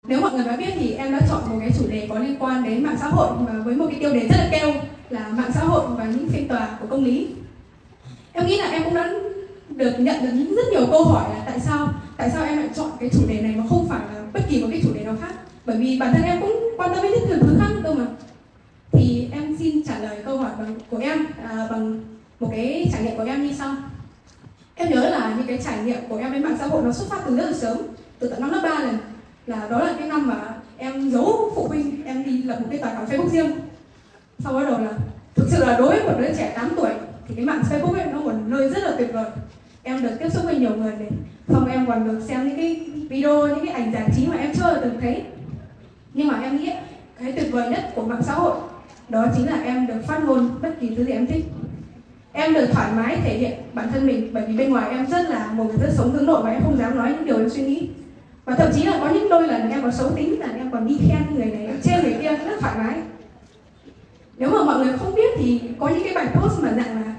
Nếu mọi người đã biết thì em đã chọn một cái chủ đề có liên quan đến mạng xã hội và với một cái tiêu đề rất là kêu là mạng xã hội và những phiên tòa của công lý. Em nghĩ là em cũng đã nhận được những rất nhiều câu hỏi là tại sao em lại chọn cái chủ đề này mà không phải là bất kỳ một cái chủ đề nào khác. Bởi vì bản thân em cũng quan tâm đến rất nhiều thứ khác cơ mà. Thì em xin trả lời câu hỏi của em bằng một cái trải nghiệm của em như sau. Em nhớ là những cái trải nghiệm của em với mạng xã hội nó xuất phát từ rất là sớm, từ tận năm lớp 3 rồi. Đó là cái năm mà em giấu phụ huynh em đi lập một cái tài khoản Facebook riêng. Sau đó là thực sự là đối với một đứa trẻ 8 tuổi thì cái mạng Facebook ấy nó một nơi rất là tuyệt vời. Em được tiếp xúc với nhiều người này, xong em còn được xem những cái video, những cái ảnh giải trí mà em chưa từng thấy. Nhưng mà em nghĩ cái tuyệt vời nhất của mạng xã hội đó chính là em được phát ngôn bất kỳ thứ gì em thích. Em được thoải mái thể hiện bản thân mình, bởi vì bên ngoài em rất là một người rất sống hướng nội và em không dám nói những điều em suy nghĩ. Và thậm chí là có những đôi lần em còn xấu tính là em còn đi khen người này, em chê người kia rất thoải mái. Nếu mà mọi người không biết thì có những cái bài post mà dạng là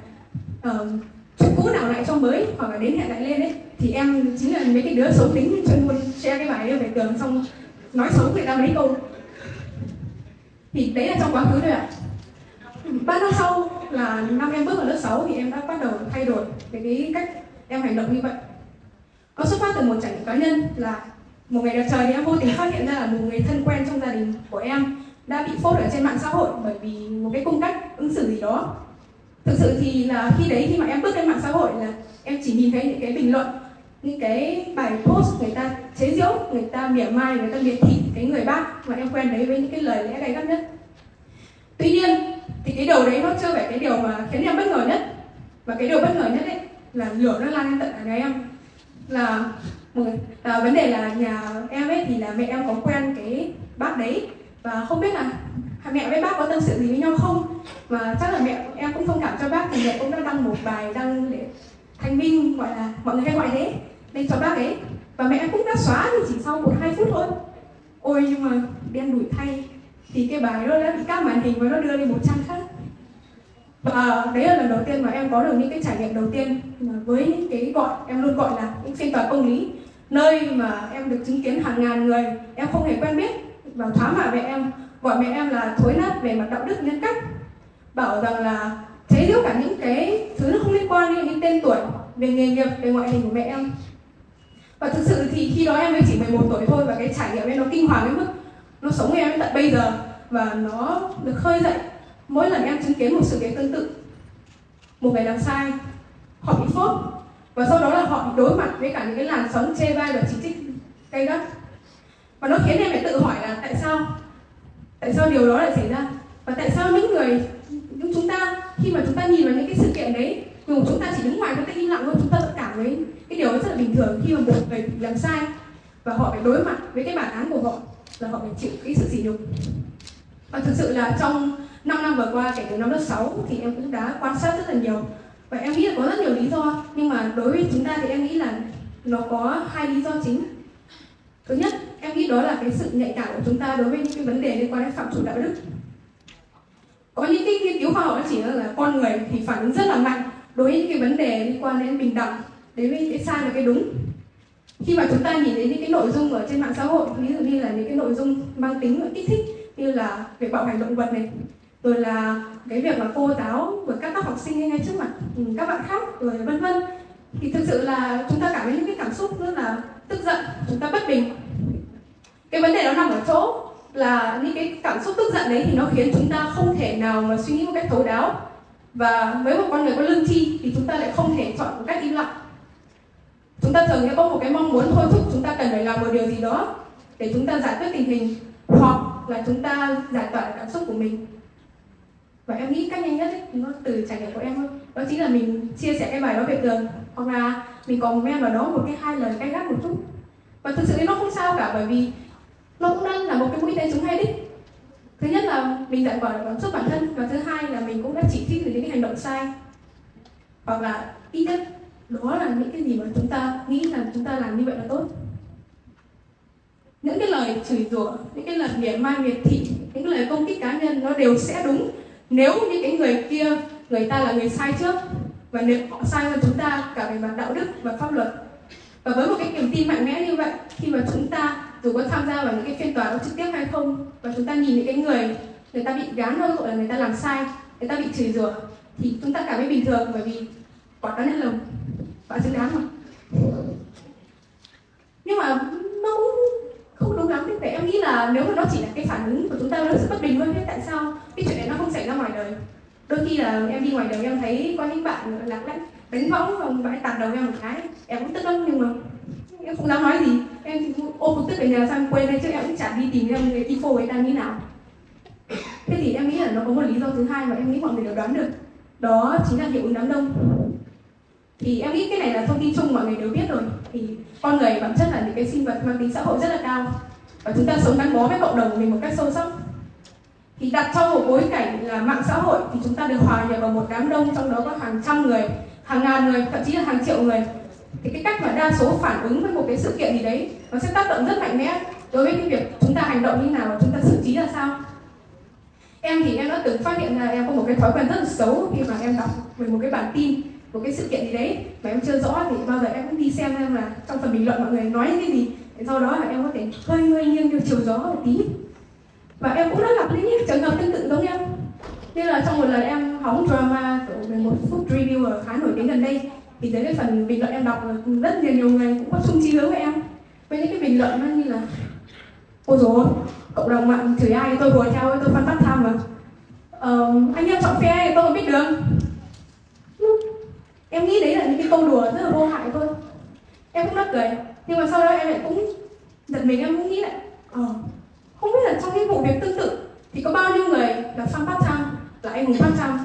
chuyện cũ nào lại cho mới hoặc là đến hẹn lại lên ấy, thì em chính là mấy cái đứa xấu tính chuyên môn share cái bài ấy về tường xong nói xấu người ta mấy câu. Thì đấy là trong quá khứ thôi ạ. 3 năm sau là năm em bước vào lớp 6 thì em đã bắt đầu thay đổi về cái cách em hành động như vậy. Nó xuất phát từ một trải nghiệm cá nhân là một ngày đẹp trời thì em vô tình phát hiện ra là một người thân quen trong gia đình của em đã bị phốt ở trên mạng xã hội bởi vì một cái cung cách ứng xử gì đó. Thực sự thì là khi mà em bước lên mạng xã hội là em chỉ nhìn thấy những cái bình luận, những cái bài post người ta chế giễu, người ta mỉa mai, người ta miệt thị cái người bác mà em quen đấy với những cái lời lẽ gay gắt nhất. Tuy nhiên thì cái điều đấy nó chưa phải cái điều mà khiến em bất ngờ nhất. Và cái điều bất ngờ nhất ấy là lửa nó lan lên tận cả nhà em. Là vấn đề là nhà em ấy thì là mẹ em có quen cái bác đấy. Và không biết là mẹ với bác có tâm sự gì với nhau không. Và chắc là mẹ em cũng thông cảm cho bác thì mẹ cũng đã đăng một bài đăng để thanh minh, gọi là mọi người hay gọi thế, lên cho bác ấy. Và mẹ em cũng đã xóa thì chỉ sau 1-2 phút thôi. Ôi nhưng mà đen đủi thay thì cái bài đó đã bị cắt màn hình và nó đưa lên một trang khác. Và đấy là lần đầu tiên mà em có được những cái trải nghiệm đầu tiên với những cái em luôn gọi là những phiên tòa công lý, nơi mà em được chứng kiến hàng ngàn người em không hề quen biết vào thám hại mẹ em, gọi mẹ em là thối nát về mặt đạo đức nhân cách, bảo rằng là chế giễu cả những cái thứ nó không liên quan đến những tên tuổi, về nghề nghiệp, về ngoại hình của mẹ em. Và thực sự thì khi đó em mới chỉ 11 tuổi thôi và cái trải nghiệm em nó kinh hoàng đến mức nó sống với em đến tận bây giờ và nó được khơi dậy mỗi lần em chứng kiến một sự việc tương tự. Một người làm sai, họ bị phốt và sau đó là họ bị đối mặt với cả những cái làn sóng chê bai và chỉ trích gay gắt. Và nó khiến em phải tự hỏi là tại sao điều đó lại xảy ra, và tại sao những chúng ta khi mà chúng ta nhìn vào những cái sự kiện đấy, dù chúng ta chỉ đứng ngoài chúng ta im lặng thôi, chúng ta vẫn cảm thấy cái điều đó rất là bình thường khi mà một người làm sai và họ phải đối mặt với cái bản án của họ là họ phải chịu cái sự sỉ nhục. Và thực sự là trong 5 năm vừa qua, kể từ năm lớp 6 thì em cũng đã quan sát rất là nhiều. Và em nghĩ là có rất nhiều lý do, nhưng mà đối với chúng ta thì em nghĩ là nó có 2 lý do chính. Thứ nhất, em nghĩ đó là cái sự nhạy cảm của chúng ta đối với những cái vấn đề liên quan đến phạm trù đạo đức. Có những cái nghiên cứu khoa học nó chỉ là con người thì phản ứng rất là mạnh đối với những cái vấn đề liên quan đến bình đẳng, đến với cái sai và cái đúng. Khi mà chúng ta nhìn đến những cái nội dung ở trên mạng xã hội, ví dụ như là những cái nội dung mang tính kích thích như là việc bạo hành động vật này, rồi là cái việc mà cô giáo vừa cắt tóc học sinh ngay trước mặt các bạn khác, rồi vân vân, thì thực sự là chúng ta cảm thấy những cái cảm xúc rất là tức giận, chúng ta bất bình. Cái vấn đề đó nằm ở chỗ là những cái cảm xúc tức giận đấy thì nó khiến chúng ta không thể nào mà suy nghĩ một cách thấu đáo, và với một con người có lương tri thì chúng ta lại không thể chọn một cách im lặng. Chúng ta thường có một cái mong muốn thôi thúc chúng ta cần phải làm một điều gì đó để chúng ta giải quyết tình hình, hoặc là chúng ta giải tỏa cảm xúc của mình. Và em nghĩ cách nhanh nhất ấy, nó từ trải nghiệm của em thôi, đó chính là mình chia sẻ cái bài đó về tường, hoặc là mình comment vào đó 1-2 lời gay gắt một chút. Và thực sự nó không sao cả, bởi vì nó cũng đang là một cái mũi tên trúng hai đích. Thứ nhất là mình giải tỏa cảm xúc bản thân, và thứ hai là mình cũng đã chỉ trích được những cái hành động sai, hoặc là ít nhất đó là những cái gì mà chúng ta nghĩ là chúng ta làm như vậy là tốt. Những cái lời chửi rủa, những cái lời mỉa mai miệt thị, những cái lời công kích cá nhân nó đều sẽ đúng nếu như cái người kia, người ta là người sai trước, và nếu họ sai hơn chúng ta cả về mặt đạo đức và pháp luật. Và với một cái niềm tin mạnh mẽ như vậy, khi mà chúng ta dù có tham gia vào những cái phiên tòa đó trực tiếp hay không, và chúng ta nhìn những cái người ta bị gán vào tội là người ta làm sai, người ta bị chửi rủa, thì chúng ta cảm thấy bình thường, bởi vì quả đó nên là bạn xứng đáng mà. Nhưng mà nó cũng không đúng lắm. Để em nghĩ là nếu mà nó chỉ là cái phản ứng của chúng ta, nó sự bất bình thôi. Thế tại sao cái chuyện này nó không xảy ra ngoài đời? Đôi khi là em đi ngoài đời em thấy có những bạn lạc lãnh đánh võng, và bạn ấy tạt đầu em một cái, em cũng tức lắm, nhưng mà em không dám nói gì. Em ôm một tức về nhà sang quên đây, chứ em cũng chả đi tìm em người info ấy đang như nào. Thế thì em nghĩ là nó có một lý do thứ hai mà em nghĩ mọi người đều đoán được, đó chính là hiệu ứng đám đông. Thì em nghĩ cái này là thông tin chung mọi người đều biết rồi. Thì con người bản chất là những cái sinh vật mang tính xã hội rất là cao, và chúng ta sống gắn bó với cộng đồng của mình một cách sâu sắc. Thì đặt trong một bối cảnh là mạng xã hội, thì chúng ta được hòa nhập vào một đám đông, trong đó có hàng trăm người, hàng ngàn người, thậm chí là hàng triệu người. Thì cái cách mà đa số phản ứng với một cái sự kiện gì đấy, nó sẽ tác động rất mạnh mẽ đối với cái việc chúng ta hành động như nào, chúng ta xử trí ra sao. Em thì em đã từng phát hiện ra em có một cái thói quen rất là xấu khi mà em đọc về một cái bản tin, một cái sự kiện gì đấy mà em chưa rõ, thì bao giờ em cũng đi xem là trong phần bình luận mọi người nói những cái gì, để sau đó là em có thể hơi nghiêng theo chiều gió một tí. Và em cũng đã gặp những trường hợp tương tự giống em. Như là trong một lần em hóng drama về một food reviewer khá nổi tiếng gần đây, thì dưới cái phần bình luận em đọc rất nhiều người cũng có chung chí hướng với em, với những cái bình luận nó như là: ôi dồi ôi, cộng đồng mạng chửi ai tôi hùa theo, tôi fan part time mà. Anh em chọn phe thì tôi không biết đường. Em nghĩ đấy là những cái câu đùa rất là vô hại thôi. Em cũng đã cười, nhưng mà sau đó em lại cũng giật mình, em cũng nghĩ lại không biết là trong cái vụ việc tương tự thì có bao nhiêu người là fan part time, là anh hùng part time.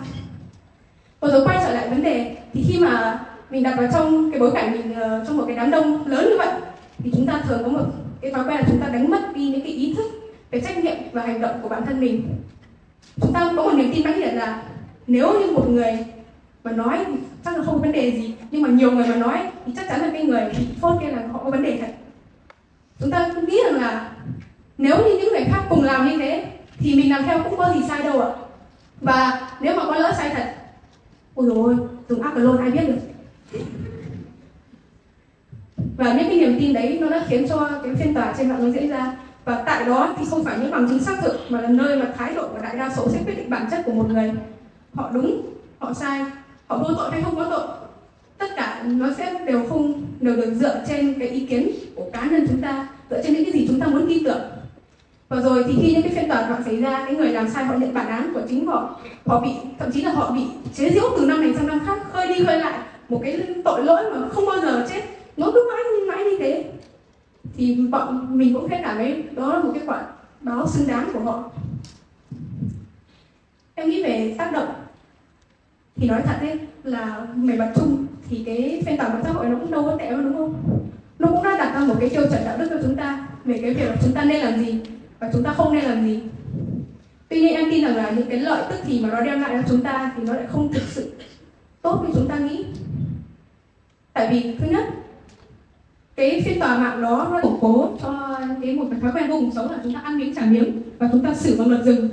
Và rồi quay trở lại vấn đề, thì khi mà mình đặt vào trong cái bối cảnh mình trong một cái đám đông lớn như vậy, thì chúng ta thường có một cái thói quen là chúng ta đánh mất đi những cái ý thức về trách nhiệm và hành động của bản thân mình. Chúng ta có một niềm tin mãnh liệt là nếu như một người mà nói thì chắc là không có vấn đề gì, nhưng mà nhiều người mà nói thì chắc chắn là cái người bị phốt kia là họ có vấn đề thật. Chúng ta nghĩ rằng là nếu như những người khác cùng làm như thế thì mình làm theo cũng có gì sai đâu ạ. Và nếu mà có lỡ sai thật, ôi dồi ôi, dùng Accolon ai biết được. Và những cái niềm tin đấy nó đã khiến cho cái phiên tòa trên mạng nó diễn ra. Và tại đó thì không phải những bằng chứng xác thực, mà là nơi mà thái độ của đại đa số sẽ quyết định bản chất của một người. Họ đúng, họ sai, họ vô tội hay không có tội, tất cả nó sẽ đều được dựa trên cái ý kiến của cá nhân chúng ta, dựa trên những cái gì chúng ta muốn tin tưởng. Và rồi thì khi những cái phiên tòa họ xảy ra, cái người làm sai họ nhận bản án của chính họ thậm chí là họ bị chế giễu từ năm này sang năm khác, khơi đi khơi lại một cái tội lỗi mà không bao giờ chết, nó cứ mãi như thế. Thì bọn mình cũng cảm thấy đó là một cái quả báo xứng đáng của họ. Em nghĩ về tác động thì nói thật đấy, là về mặt chung thì cái phiên tòa mạng xã hội nó cũng đâu có tệ đâu, đúng không? Nó cũng đã đặt ra một cái tiêu chuẩn đạo đức cho chúng ta về cái việc là chúng ta nên làm gì và chúng ta không nên làm gì. Tuy nhiên em tin rằng là những cái lợi tức thì mà nó đem lại cho chúng ta thì nó lại không thực sự tốt như chúng ta nghĩ. Tại vì thứ nhất, cái phiên tòa mạng đó nó củng cố cho một cái thói quen vô cùng xấu là chúng ta ăn miếng trả miếng và chúng ta xử bằng luật rừng.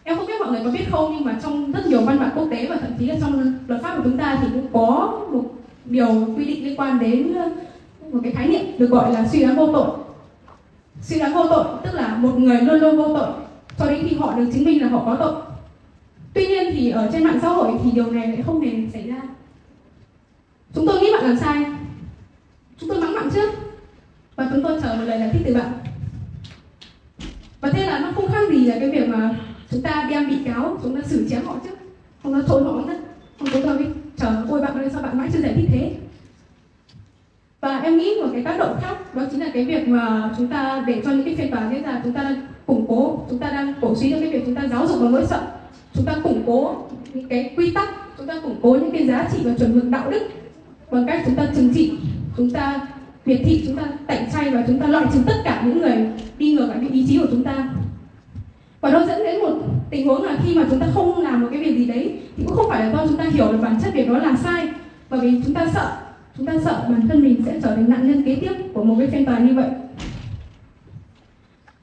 Em không biết mọi người có biết không, nhưng mà trong rất nhiều văn bản quốc tế và thậm chí là trong luật pháp của chúng ta thì cũng có một điều quy định liên quan đến một cái khái niệm được gọi là suy đoán vô tội. Suy đoán vô tội tức là một người luôn luôn vô tội cho đến khi họ được chứng minh là họ có tội. Tuy nhiên thì ở trên mạng xã hội thì điều này lại không hề xảy ra. Chúng tôi nghĩ bạn làm sai, chúng tôi mắng bạn trước và chúng tôi chờ một lời giải thích từ bạn. Và thế là nó không khác gì là cái việc mà chúng ta đem bị cáo, chúng ta xử chém họ trước, chúng ta trốn họ mất, không chúng ta biết chờ, ôi bạn ơi sao bạn mãi chưa giải thích thế. Và em nghĩ một cái tác động khác đó chính là cái việc mà chúng ta để cho những cái phiên tòa diễn ra, chúng ta đang củng cố, chúng ta đang cổ suý cho cái việc chúng ta giáo dục bằng nỗi sợ, chúng ta củng cố những cái quy tắc, chúng ta củng cố những cái giá trị và chuẩn mực đạo đức bằng cách chúng ta trừng trị, chúng ta miệt thị, chúng ta tẩy chay và chúng ta loại trừ tất cả những người đi ngược lại cái ý chí của chúng ta. Và nó dẫn đến một tình huống là khi mà chúng ta không làm một cái việc gì đấy thì cũng không phải là do chúng ta hiểu được bản chất việc đó là sai, bởi vì chúng ta sợ bản thân mình sẽ trở thành nạn nhân kế tiếp của một cái phiên tòa như vậy.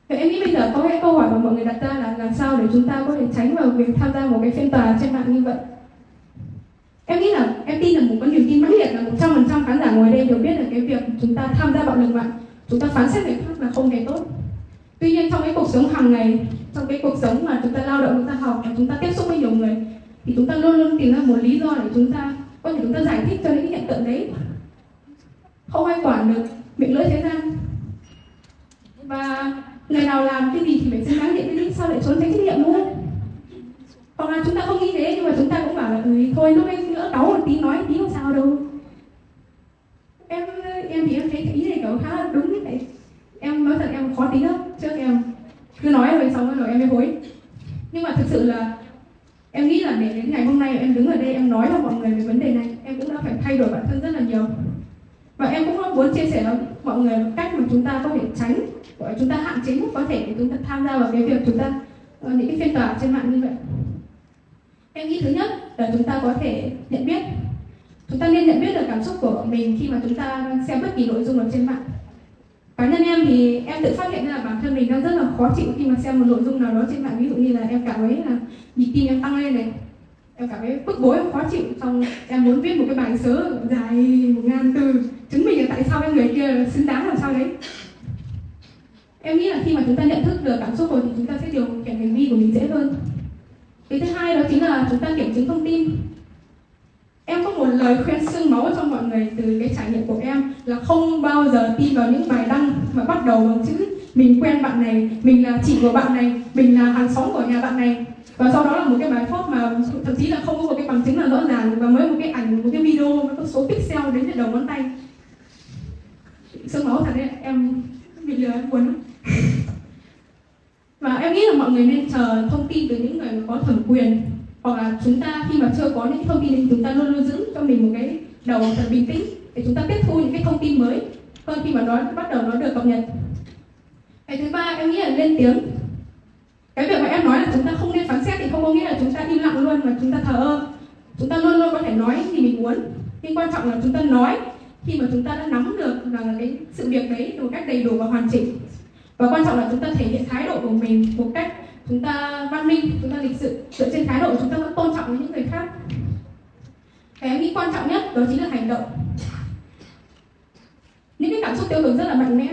Vậy em nghĩ bây giờ có cái câu hỏi mà mọi người đặt ra là làm sao để chúng ta có thể tránh vào việc tham gia một cái phiên tòa trên mạng như vậy. Em nghĩ là em tin là một cái niềm tin mãnh liệt là 100% khán giả ngồi đây đều biết là cái việc chúng ta tham gia bạo lực mạng, chúng ta phán xét người khác là không hề tốt. Tuy nhiên trong cái cuộc sống hàng ngày, trong cái cuộc sống mà chúng ta lao động, chúng ta học và chúng ta tiếp xúc với nhiều người, thì chúng ta luôn luôn tìm ra một lý do để chúng ta có thể chúng ta giải thích cho những hiện tượng đấy. Không ai quản được miệng lưỡi thế gian. Và người nào làm cái gì thì phải xứng đáng nhận cái, sao lại trốn tránh trách nhiệm, đúng không? Hoặc là chúng ta không nghĩ thế nhưng mà chúng ta cũng bảo là thôi lúc ấy lỡ cáu một tí nói tí không sao đâu. Em thì em thấy cái ý này kiểu khá là đúng đấy. Em nói thật em khó tính lắm, trước em cứ nói rồi xong rồi em mới hối. Nhưng mà thực sự là em nghĩ là để đến ngày hôm nay em đứng ở đây em nói với mọi người về vấn đề này, em cũng đã phải thay đổi bản thân rất là nhiều. Và em cũng muốn chia sẻ với mọi người một cách mà chúng ta có thể tránh, gọi chúng ta hạn chế mức có thể để chúng ta tham gia vào cái việc chúng ta những cái phiên tòa trên mạng như vậy. Em nghĩ thứ nhất là chúng ta có thể nhận biết. Chúng ta nên nhận biết được cảm xúc của mình khi mà chúng ta xem bất kỳ nội dung ở trên mạng. Cá nhân em thì em tự phát hiện ra là bản thân mình đang rất là khó chịu khi mà xem một nội dung nào đó trên mạng. Ví dụ như là em cảm thấy là nhịp tim em tăng lên này, em cảm thấy bức bối, em khó chịu, xong em muốn viết một cái bài sớ dài 1000 từ chứng minh là tại sao cái người kia xứng đáng làm sao đấy. Em nghĩ là khi mà chúng ta nhận thức được cảm xúc rồi thì chúng ta sẽ điều khiển hành vi của mình dễ hơn. Cái thứ hai đó chính là chúng ta kiểm chứng thông tin. Em có một lời khuyên xương máu cho mọi người từ cái trải nghiệm của em là không bao giờ tin vào những bài đăng mà bắt đầu bằng chữ mình quen bạn này, mình là chị của bạn này, mình là hàng xóm của nhà bạn này, và sau đó là một cái bài post mà thậm chí là không có một cái bằng chứng nào rõ ràng, và mới một cái ảnh, một cái video với số pixel đến từ đầu ngón tay. Xương máu thật đấy, em bị lừa em buồn lắm. Và em nghĩ là mọi người nên chờ thông tin từ những người mà có thẩm quyền, hoặc là chúng ta khi mà chưa có những thông tin thì chúng ta luôn luôn giữ cho mình một cái đầu thật bình tĩnh để chúng ta tiếp thu những cái thông tin mới hơn khi mà nó bắt đầu nó được cập nhật. Cái thứ ba em nghĩ là lên tiếng. Cái việc mà em nói là chúng ta không nên phán xét thì không có nghĩa là chúng ta im lặng luôn mà chúng ta thờ ơ. Chúng ta luôn luôn có thể nói gì mình muốn, nhưng quan trọng là chúng ta nói khi mà chúng ta đã nắm được là cái sự việc đấy một cách đầy đủ và hoàn chỉnh. Và quan trọng là chúng ta thể hiện thái độ của mình một cách chúng ta văn minh, chúng ta lịch sự, dựa trên thái độ chúng ta vẫn tôn trọng với những người khác. Cái em nghĩ quan trọng nhất đó chính là hành động. Những cái cảm xúc tiêu cực rất là mạnh mẽ,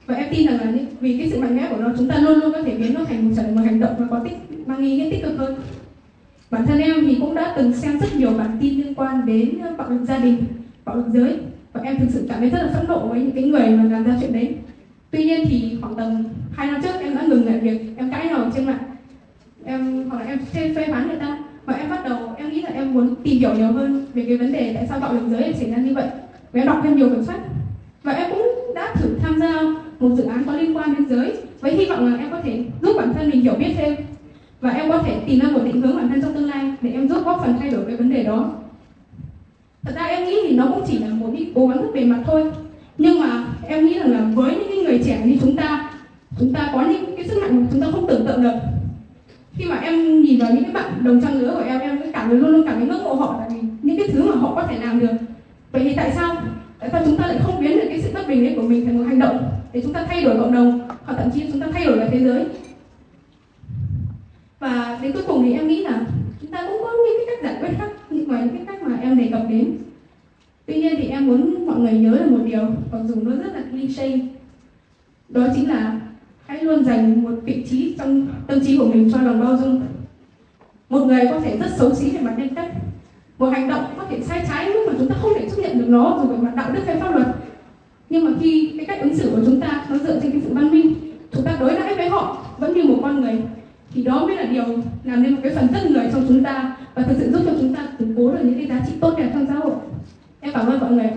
và em tin rằng là vì cái sự mạnh mẽ của nó, chúng ta luôn luôn có thể biến nó thành một hành động và có mang ý nghĩa tích cực hơn. Bản thân em thì cũng đã từng xem rất nhiều bản tin liên quan đến bạo lực gia đình, bạo lực giới, và em thực sự cảm thấy rất là phẫn nộ với những cái người mà làm ra chuyện đấy. Tuy nhiên thì khoảng tầm 2 năm trước em đã ngừng lại việc em cãi nhau trên mạng, hoặc là em phê phán người ta, và em bắt đầu em nghĩ là em muốn tìm hiểu nhiều hơn về cái vấn đề tại sao bạo lực giới lại xảy ra như vậy, và em đọc thêm nhiều cuốn sách, và em cũng đã thử tham gia một dự án có liên quan đến giới với hy vọng là em có thể giúp bản thân mình hiểu biết thêm, và em có thể tìm ra một định hướng bản thân trong tương lai để em giúp góp phần thay đổi cái vấn đề đó. Thật ra em nghĩ thì nó cũng chỉ là một cái cố gắng rất bề mặt thôi, nhưng mà em nghĩ rằng là với những người trẻ như chúng ta có những cái sức mạnh mà chúng ta không tưởng tượng được. Khi mà em nhìn vào những cái bạn đồng trang lứa của em luôn luôn cảm thấy ngưỡng mộ họ, tại vì những cái thứ mà họ có thể làm được. Vậy thì tại sao chúng ta lại không biến được cái sự bất bình ấy của mình thành một hành động để chúng ta thay đổi cộng đồng, hoặc thậm chí chúng ta thay đổi cả thế giới. Và đến cuối cùng thì em nghĩ là chúng ta cũng có những cái cách giải quyết khác ngoài những cái cách mà em đề cập đến. Tuy nhiên thì em muốn mọi người nhớ là một điều, mặc dù nó rất là cliché, đó chính là hãy luôn dành một vị trí trong tâm trí của mình cho lòng bao dung. Một người có thể rất xấu xí về mặt nhân cách, một hành động có thể sai trái nhưng mà chúng ta không thể chấp nhận được nó dù về mặt đạo đức hay pháp luật. Nhưng mà khi cái cách ứng xử của chúng ta nó dựa trên cái sự văn minh, chúng ta đối đãi với họ vẫn như một con người, thì đó mới là điều làm nên một cái phần rất người trong chúng ta và thực sự giúp cho chúng ta củng cố được những cái giá trị tốt đẹp trong xã hội. Em cảm ơn mọi người.